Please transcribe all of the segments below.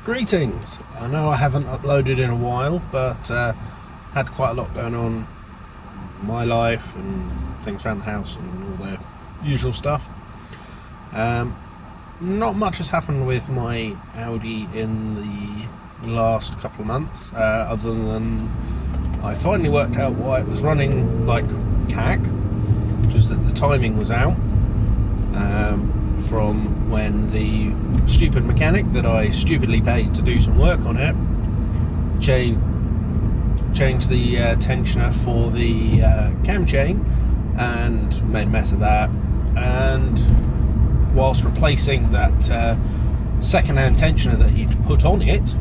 Greetings. I know I haven't uploaded in a while, but had quite a lot going on in my life and things around the house and all the usual stuff. Not much has happened with my Audi in the last couple of months, other than I finally worked out why it was running like CAC, which was that the timing was out from when the stupid mechanic that I stupidly paid to do some work on it changed the tensioner for the cam chain and made a mess of that. And whilst replacing that second-hand tensioner that he'd put on it,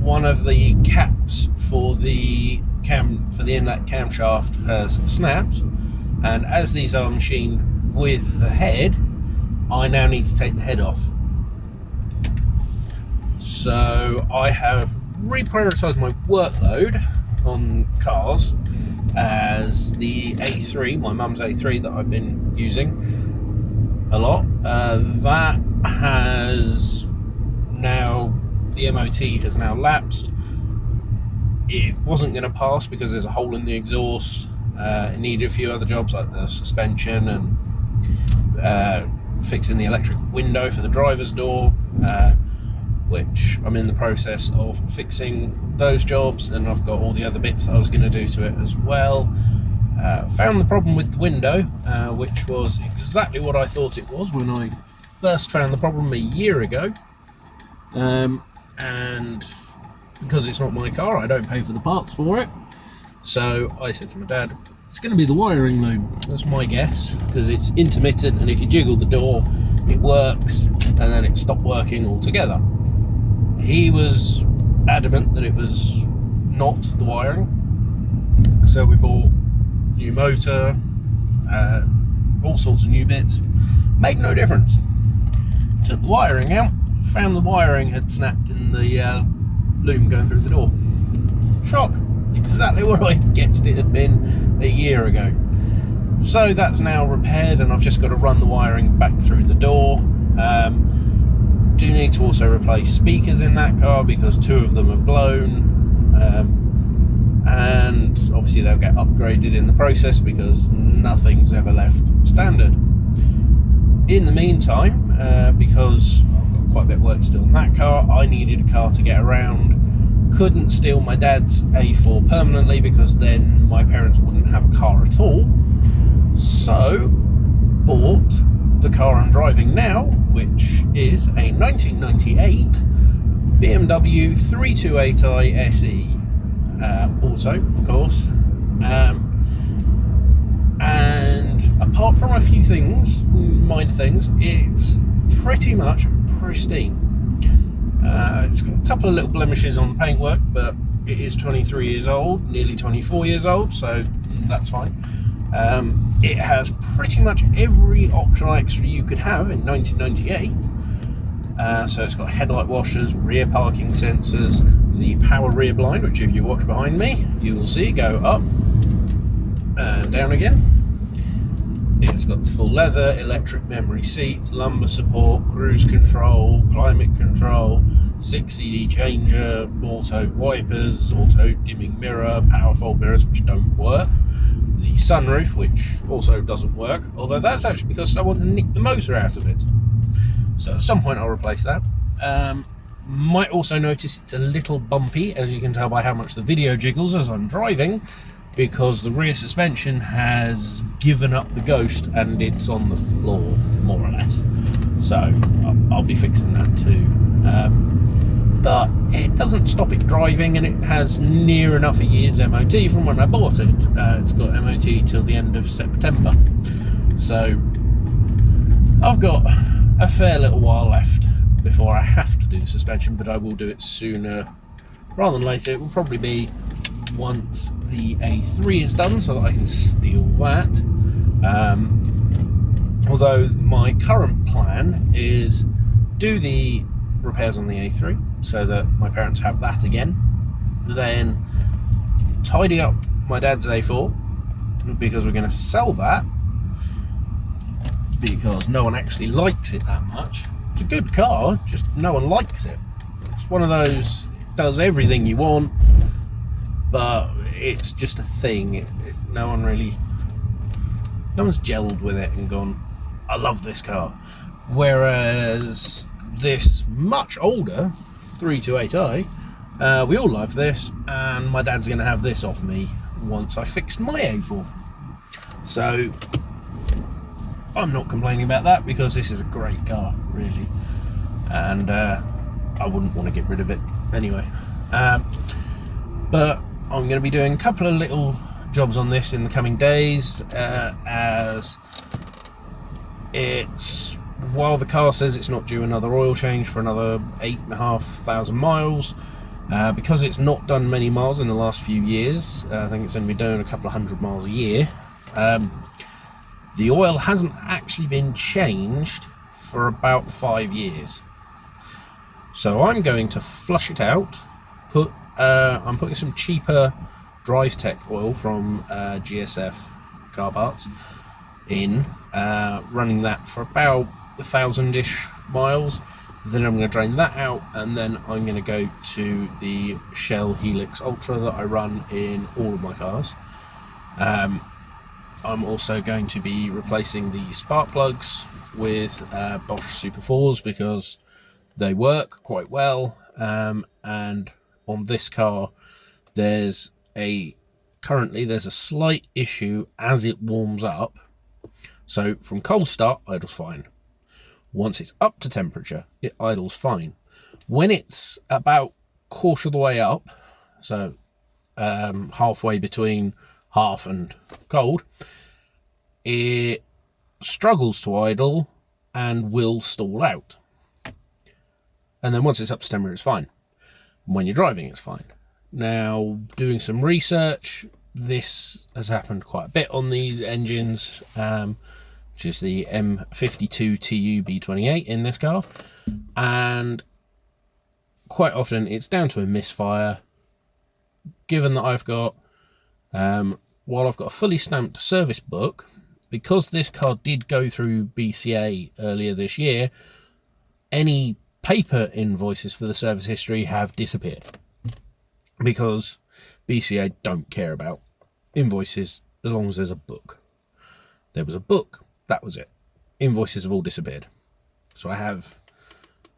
one of the caps for the inlet camshaft has snapped, and as these are machined with the head, I now need to take the head off. So I have reprioritised my workload on cars, as the A3, my mum's A3 that I've been using a lot, that has now, the MOT has now lapsed. It wasn't going to pass because there's a hole in the exhaust. It needed a few other jobs like the suspension and fixing the electric window for the driver's door, which I'm in the process of fixing those jobs, and I've got all the other bits that I was going to do to it as well. Found the problem with the window, which was exactly what I thought it was when I first found the problem a year ago, and because it's not my car, I don't pay for the parts for it. So I said to my dad, it's going to be the wiring loom. That's my guess, because it's intermittent, and if you jiggle the door it works, and then it stopped working altogether. He was adamant that it was not the wiring, so we bought new motor, all sorts of new bits. Made no difference. Took the wiring out, found the wiring had snapped in the loom going through the door. Shock. Exactly what I guessed it had been a year ago. So that's now repaired, and I've just got to run the wiring back through the door. Do need to also replace speakers in that car because two of them have blown, and obviously they'll get upgraded in the process because nothing's ever left standard. In the meantime, because I've got quite a bit of work to do on that car, I needed a car to get around. Couldn't steal my dad's A4 permanently because then my parents wouldn't have a car at all. So bought the car I'm driving now, which is a 1998 BMW 328i SE, auto, of course. And apart from a few things, minor things, it's pretty much pristine. It's got a couple of little blemishes on the paintwork, but it is 23 years old, nearly 24 years old, so that's fine. It has pretty much every optional extra you could have in 1998. So it's got headlight washers, rear parking sensors, the power rear blind, which if you watch behind me, you will see go up and down again. It's got the full leather, electric memory seats, lumbar support, cruise control, climate control, 6 CD changer, auto wipers, auto dimming mirror, power fold mirrors which don't work, the sunroof which also doesn't work, although that's actually because someone's nicked the motor out of it. So at some point I'll replace that. Might also notice it's a little bumpy, as you can tell by how much the video jiggles as I'm driving, because the rear suspension has given up the ghost and it's on the floor, more or less. So I'll be fixing that too. But it doesn't stop it driving, and it has near enough a year's MOT from when I bought it. It's got MOT till the end of September. So I've got a fair little while left before I have to do the suspension, but I will do it sooner rather than later. It will probably be once the A3 is done, so that I can steal that. Although my current plan is do the repairs on the A3 so that my parents have that again, then tidy up my dad's A4 because we're going to sell that because no one actually likes it that much, It's a good car, just no one likes it. It's one of those, it does everything you want, but it's just a thing. No one's gelled with it and gone, I love this car. Whereas this much older 328i, we all love this, and my dad's going to have this off me once I fixed my A4. So I'm not complaining about that, because this is a great car, really, and I wouldn't want to get rid of it anyway. But I'm going to be doing a couple of little jobs on this in the coming days, as it's, while the car says it's not due another oil change for another 8,500 miles, because it's not done many miles in the last few years, I think it's only been doing a couple of 100 miles a year, the oil hasn't actually been changed for about 5 years. So I'm going to flush it out, I'm putting some cheaper DriveTech oil from GSF car parts in, running that for about 1,000-ish miles. Then I'm going to drain that out, and then I'm going to go to the Shell Helix Ultra that I run in all of my cars. I'm also going to be replacing the spark plugs with Bosch Super 4s, because they work quite well, and on this car currently there's a slight issue as it warms up. So from cold start, idles fine. Once it's up to temperature, it idles fine. When it's about quarter of the way up, so halfway between half and cold, it struggles to idle and will stall out. And then once it's up to temperature, it's fine. When you're driving, it's fine. Now, doing some research, this has happened quite a bit on these engines, which is the M52 TU B28 in this car, and quite often it's down to a misfire. Given that I've got, while I've got a fully stamped service book, because this car did go through BCA earlier this year, any paper invoices for the service history have disappeared, because BCA don't care about invoices as long as there's a book. There was a book, that was it. Invoices have all disappeared. So I have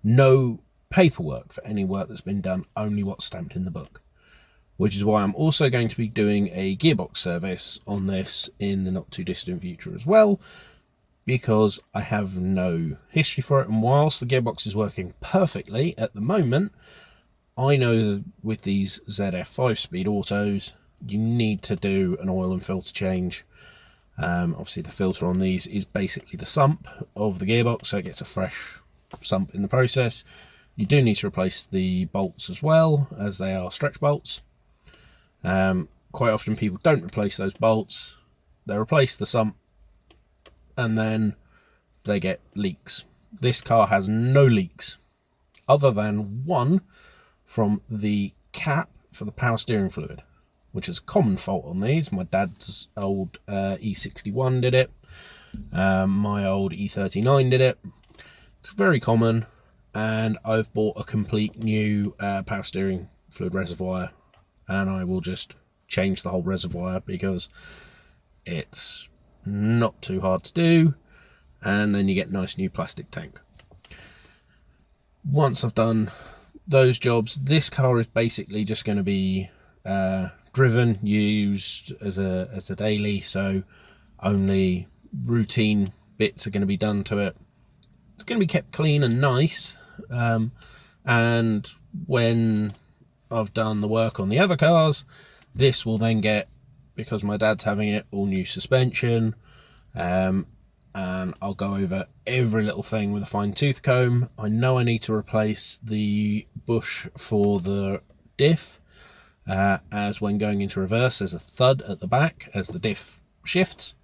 no paperwork for any work that's been done, only what's stamped in the book. Which is why I'm also going to be doing a gearbox service on this in the not too distant future as well, because I have no history for it. And whilst the gearbox is working perfectly at the moment, I know that with these ZF 5-speed autos, you need to do an oil and filter change. Obviously the filter on these is basically the sump of the gearbox, so it gets a fresh sump in the process. You do need to replace the bolts as well, as they are stretch bolts. Quite often people don't replace those bolts. They replace the sump and then they get leaks. This car has no leaks, other than one from the cap for the power steering fluid, which is a common fault on these. My dad's old E61 did it. My old E39 did it. It's very common, and I've bought a complete new power steering fluid reservoir, and I will just change the whole reservoir because it's not too hard to do, and then you get a nice new plastic tank. Once I've done those jobs, this car is basically just going to be driven, used as a daily, so only routine bits are going to be done to it. It's going to be kept clean and nice, and when I've done the work on the other cars, this will then get, because my dad's having it, all new suspension, and I'll go over every little thing with a fine-tooth comb. I know I need to replace the bush for the diff, as when going into reverse there's a thud at the back as the diff shifts.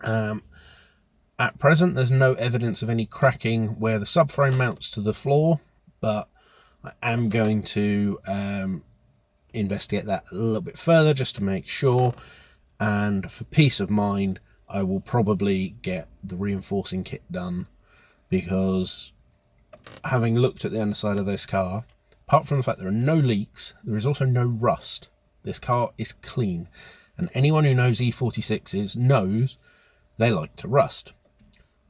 At present there's no evidence of any cracking where the subframe mounts to the floor, but I am going to investigate that a little bit further just to make sure, and for peace of mind I will probably get the reinforcing kit done because having looked at the underside of this car, apart from the fact there are no leaks, there is also no rust. This car is clean, and anyone who knows E46s knows they like to rust.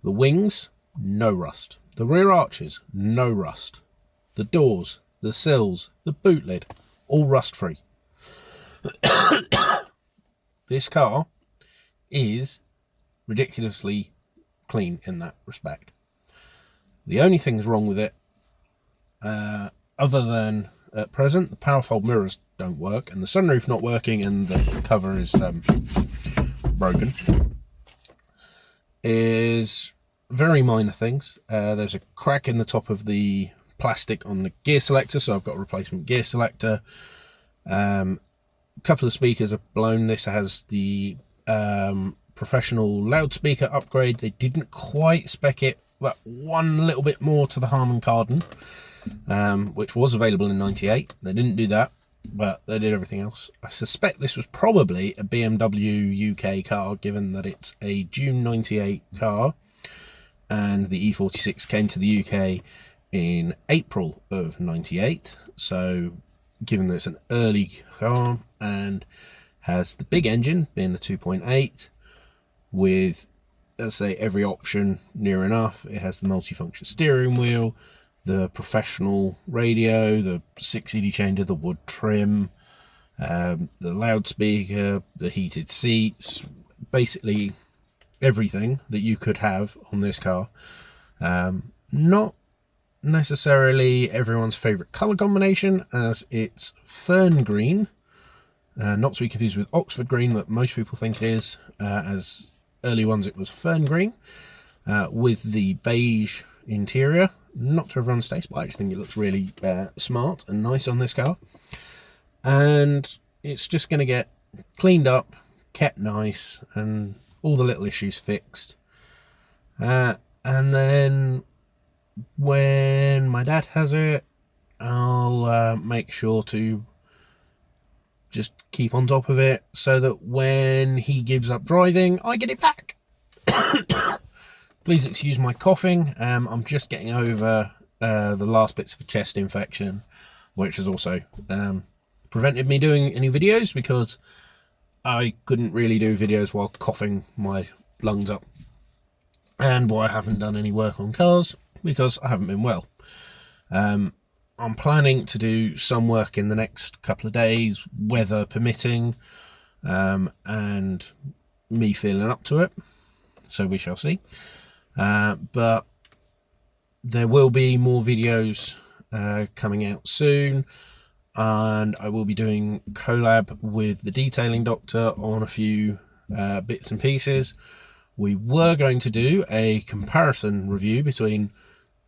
The wings, no rust. The rear arches, no rust. The doors, the sills, the boot lid, all rust free. This car is ridiculously clean in that respect. The only things wrong with it, other than at present the power fold mirrors don't work and the sunroof not working and the cover is broken, is very minor things. There's a crack in the top of the plastic on the gear selector, so I've got a replacement gear selector. A couple of speakers are blown. This has the professional loudspeaker upgrade. They didn't quite spec it that one little bit more to the Harman Kardon, which was available in 98. They didn't do that, but they did everything else. I suspect this was probably a BMW UK car, given that it's a June 98 car and the E46 came to the UK in April of 98. So given that it's an early car and has the big engine being the 2.8 with, let's say, every option near enough. It has the multifunction steering wheel, the professional radio, the 6 CD changer, the wood trim, the loudspeaker, the heated seats, basically everything that you could have on this car. Not necessarily everyone's favorite color combination, as it's fern green, not to be confused with Oxford green that most people think it is, as early ones it was fern green, with the beige interior. Not to everyone's taste, but I actually think it looks really smart and nice on this car. And it's just going to get cleaned up, kept nice, and all the little issues fixed. And then when my dad has it, I'll make sure to just keep on top of it so that when he gives up driving, I get it back. Please excuse my coughing. I'm just getting over the last bits of a chest infection, which has also prevented me doing any videos because I couldn't really do videos while coughing my lungs up, and why I haven't done any work on cars because I haven't been well. I'm planning to do some work in the next couple of days, weather permitting, and me feeling up to it, so we shall see. But there will be more videos coming out soon, and I will be doing collab with the detailing doctor on a few bits and pieces. We were going to do a comparison review between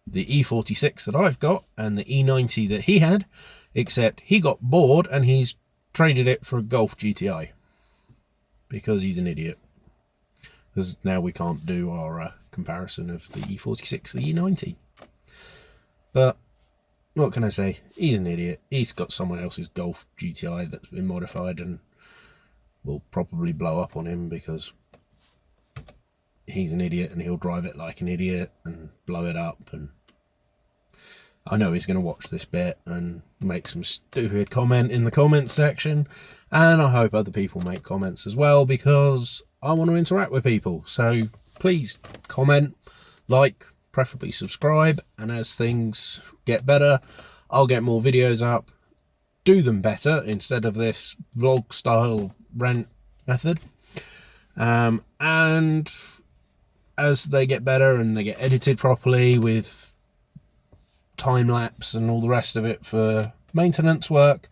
the E46 that I've got and the E90 that he had, except he got bored and he's traded it for a Golf GTI because he's an idiot. Because now we can't do our comparison of the E46 to the E90. But what can I say? He's an idiot. He's got someone else's Golf GTI that's been modified and will probably blow up on him because he's an idiot and he'll drive it like an idiot and blow it up. And I know he's going to watch this bit and make some stupid comment in the comments section, and I hope other people make comments as well because I want to interact with people. So please comment, like, preferably subscribe, and as things get better I'll get more videos up, do them better instead of this vlog style rant method, and as they get better and they get edited properly with time lapse and all the rest of it for maintenance work,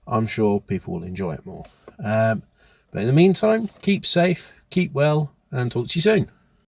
I'm sure people will enjoy it more. But in the meantime, keep safe, keep well, and talk to you soon.